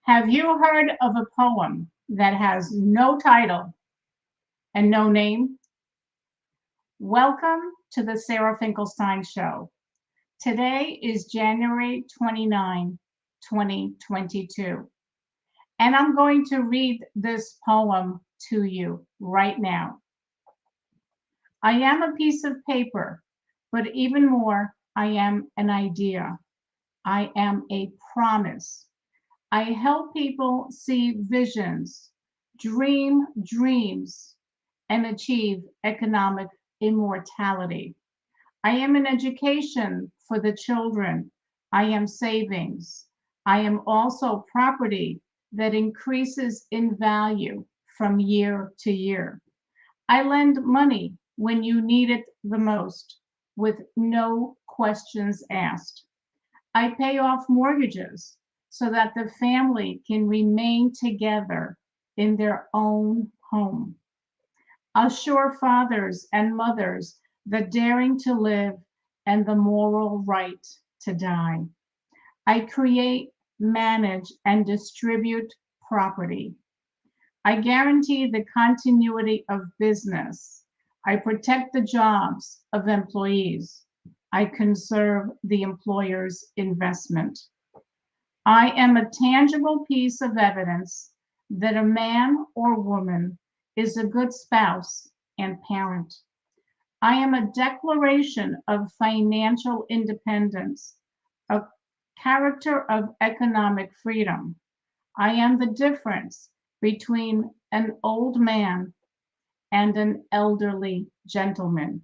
Have you heard of a poem that has no title and no name? Welcome to the Sara Finkelstein Show. Today is January 29, 2022, and I'm going to read this poem to you right now. I am a piece of paper, but even more, I am an idea. I am a promise. I help people see visions, dream dreams, and achieve economic immortality. I am an education for the children. I am savings. I am also property that increases in value from year to year. I lend money when you need it the most with no questions asked. I pay off mortgages so that the family can remain together in their own home. Assure fathers and mothers the daring to live and the moral right to die. I create, manage, and distribute property. I guarantee the continuity of business. I protect the jobs of employees. I conserve the employer's investment. I am a tangible piece of evidence that a man or woman is a good spouse and parent. I am a declaration of financial independence, a character of economic freedom. I am the difference between an old man and an elderly gentleman.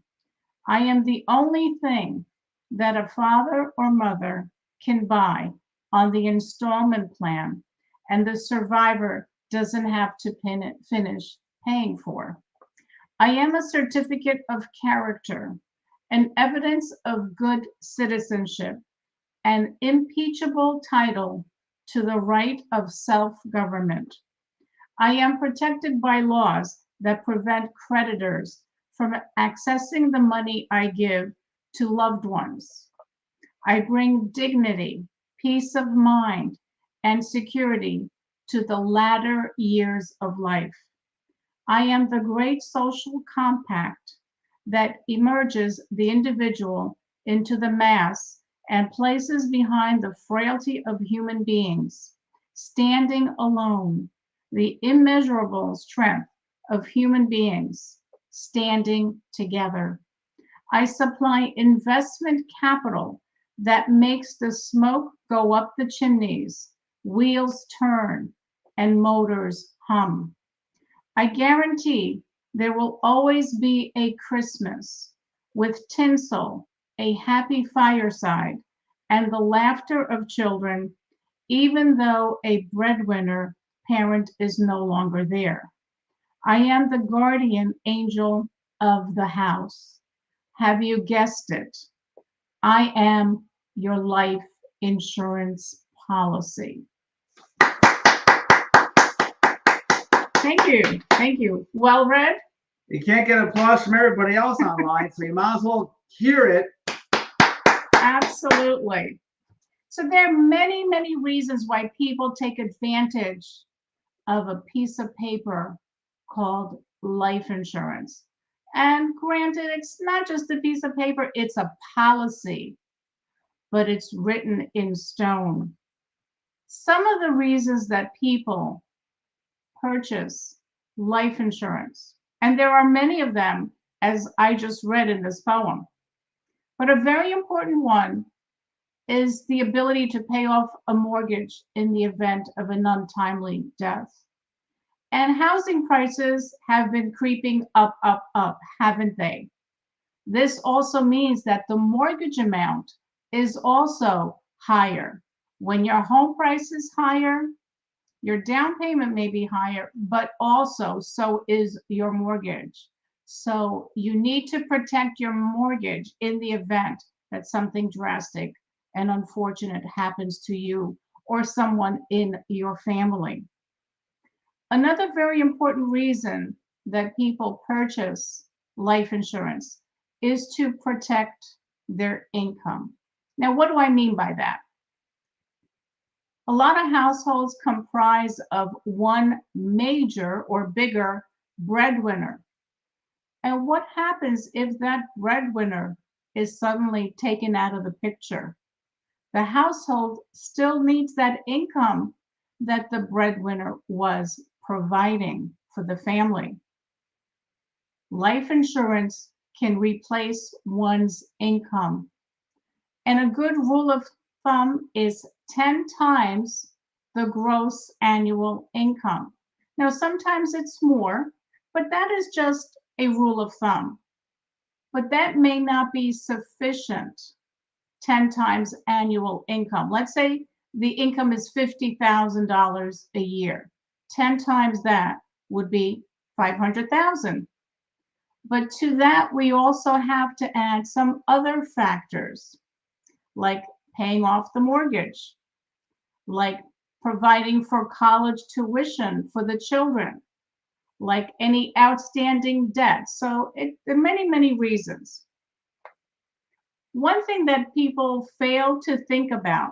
I am the only thing that a father or mother can buy on the installment plan, and the survivor doesn't have to finish paying for. I am a certificate of character, an evidence of good citizenship, an impeachable title to the right of self-government. I am protected by laws that prevent creditors from accessing the money I give to loved ones. I bring dignity, peace of mind, and security to the latter years of life. I am the great social compact that emerges the individual into the mass and places behind the frailty of human beings, standing alone, the immeasurable strength of human beings, standing together. I supply investment capital that makes the smoke go up the chimneys, wheels turn, and motors hum. I guarantee there will always be a Christmas with tinsel, a happy fireside, and the laughter of children, even though a breadwinner parent is no longer there. I am the guardian angel of the house. Have you guessed it? I am your life insurance policy. Thank you. Thank you. Well read? You can't get applause from everybody else online, so you might as well hear it. Absolutely. So there are many, many reasons why people take advantage of a piece of paper called life insurance. And granted, it's not just a piece of paper, it's a policy, but it's written in stone. Some of the reasons that people purchase life insurance, and there are many of them, as I just read in this poem, but a very important one is the ability to pay off a mortgage in the event of an untimely death. And housing prices have been creeping up, haven't they? This also means that the mortgage amount is also higher. When your home price is higher, your down payment may be higher, but also so is your mortgage. So you need to protect your mortgage in the event that something drastic and unfortunate happens to you or someone in your family. Another very important reason that people purchase life insurance is to protect their income. Now, what do I mean by that? A lot of households comprise of one major or bigger breadwinner. And what happens if that breadwinner is suddenly taken out of the picture? The household still needs that income that the breadwinner was providing for the family. Life insurance can replace one's income. And a good rule of thumb is 10 times the gross annual income. Now, sometimes it's more, but that is just a rule of thumb. But that may not be sufficient 10 times annual income. Let's say the income is $50,000 a year. 10 times that would be 500,000. But to that, we also have to add some other factors, like paying off the mortgage, like providing for college tuition for the children, like any outstanding debt. So there are many, many reasons. One thing that people fail to think about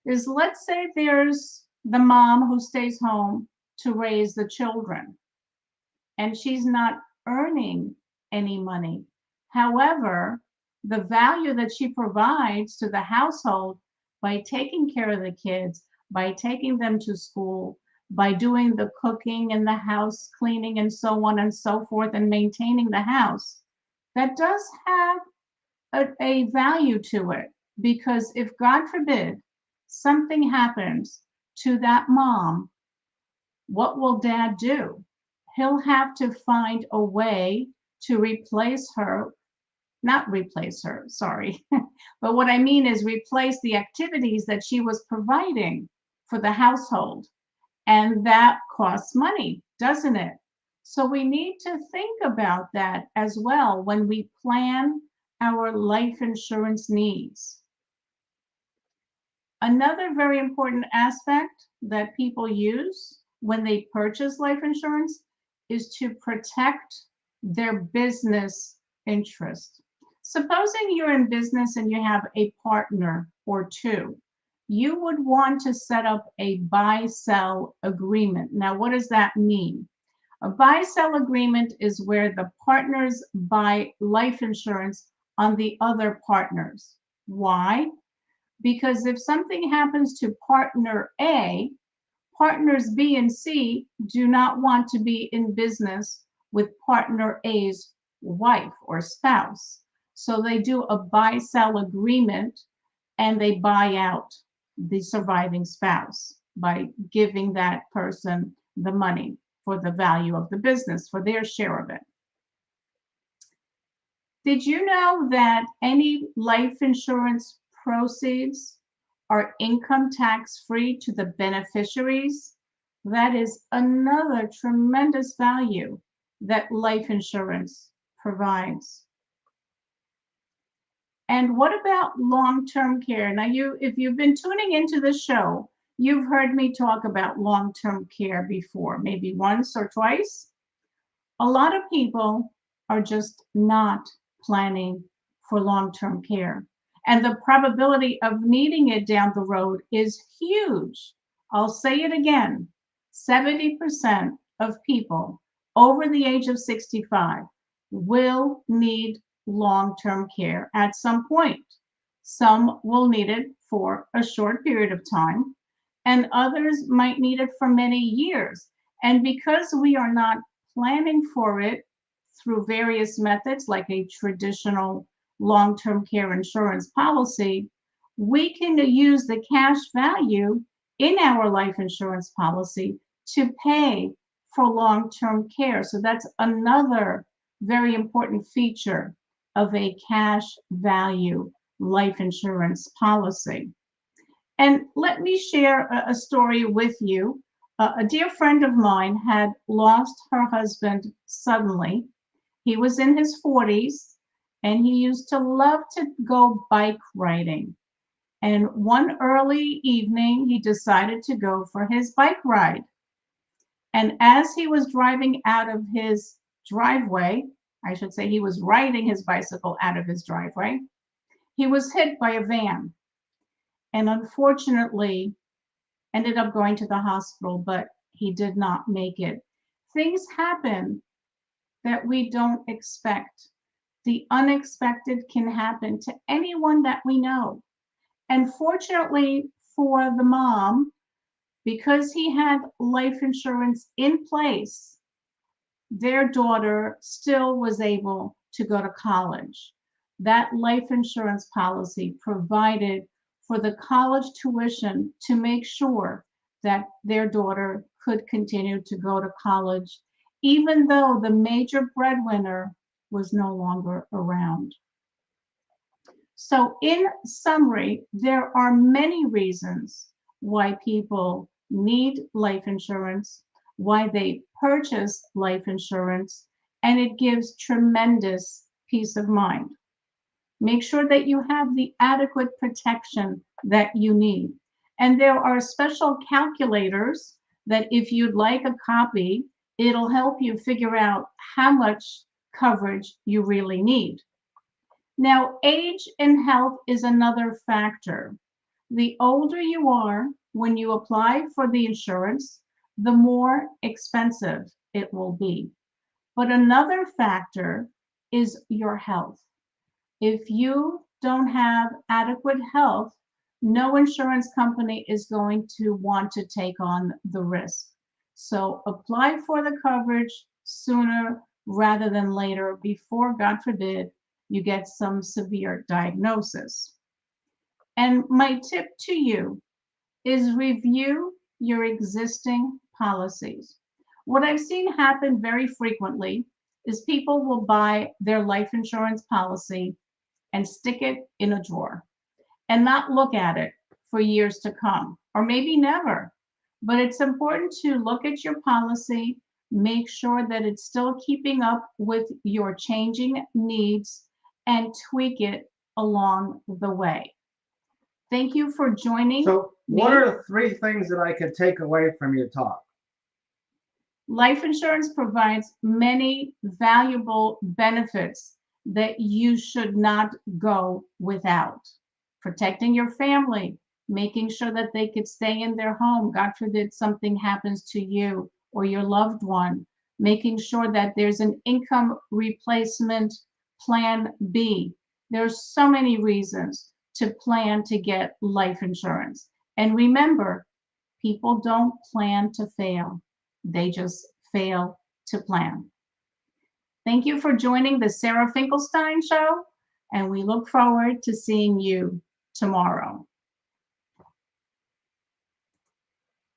is, let's say there's the mom who stays home to raise the children and she's not earning any money. However, the value that she provides to the household by taking care of the kids, by taking them to school, by doing the cooking and the house cleaning and so on and so forth, and maintaining the house, that does have a value to it. Because if, God forbid, something happens to that mom, what will dad do? He'll have to find a way to replace her, not replace her, sorry. But what I mean is replace the activities that she was providing for the household. And that costs money, doesn't it? So we need to think about that as well when we plan our life insurance needs. Another very important aspect that people use when they purchase life insurance is to protect their business interest. Supposing you're in business and you have a partner or two, you would want to set up a buy-sell agreement. Now, what does that mean? A buy-sell agreement is where the partners buy life insurance on the other partners. Why? Because if something happens to partner A, partners B and C do not want to be in business with partner A's wife or spouse. So they do a buy-sell agreement and they buy out the surviving spouse by giving that person the money for the value of the business, for their share of it. Did you know that any life insurance proceeds are income tax free to the beneficiaries? That is another tremendous value that life insurance provides. And what about long-term care? Now, if you've been tuning into the show, you've heard me talk about long-term care before, maybe once or twice. A lot of people are just not planning for long-term care. And the probability of needing it down the road is huge. I'll say it again, 70% of people over the age of 65 will need long-term care at some point. Some will need it for a short period of time, and others might need it for many years. And because we are not planning for it through various methods, like a traditional long-term care insurance policy, we can use the cash value in our life insurance policy to pay for long-term care. So that's another very important feature of a cash value life insurance policy. And let me share a story with you. A dear friend of mine had lost her husband suddenly. He was in his 40s and he used to love to go bike riding. And one early evening, he decided to go for his bike ride. And as he was driving out of his driveway, I should say he was riding his bicycle out of his driveway, he was hit by a van. And unfortunately, ended up going to the hospital, but he did not make it. Things happen that we don't expect. The unexpected can happen to anyone that we know. And fortunately for the mom, because he had life insurance in place, their daughter still was able to go to college. That life insurance policy provided for the college tuition to make sure that their daughter could continue to go to college, even though the major breadwinner was no longer around. So, in summary, there are many reasons why people need life insurance, why they purchase life insurance, and it gives tremendous peace of mind. Make sure that you have the adequate protection that you need. And there are special calculators that, if you'd like a copy, it'll help you figure out how much coverage you really need. Now, age and health is another factor. The older you are when you apply for the insurance, the more expensive it will be. But another factor is your health. If you don't have adequate health, no insurance company is going to want to take on the risk. So apply for the coverage sooner rather than later before, God forbid, you get some severe diagnosis. And my tip to you is review your existing policies. What I've seen happen very frequently is people will buy their life insurance policy and stick it in a drawer and not look at it for years to come, or maybe never. But it's important to look at your policy, make sure that it's still keeping up with your changing needs, and tweak it along the way. Thank you for joining So, me. what are the 3 things that I could take away from your talk? Life insurance provides many valuable benefits that you should not go without. Protecting your family, making sure that they could stay in their home, God forbid something happens to you or your loved one, making sure that there's an income replacement plan B. There's so many reasons to plan to get life insurance. And remember, people don't plan to fail. They just fail to plan. Thank you for joining the Sara Finkelstein Show, and we look forward to seeing you tomorrow.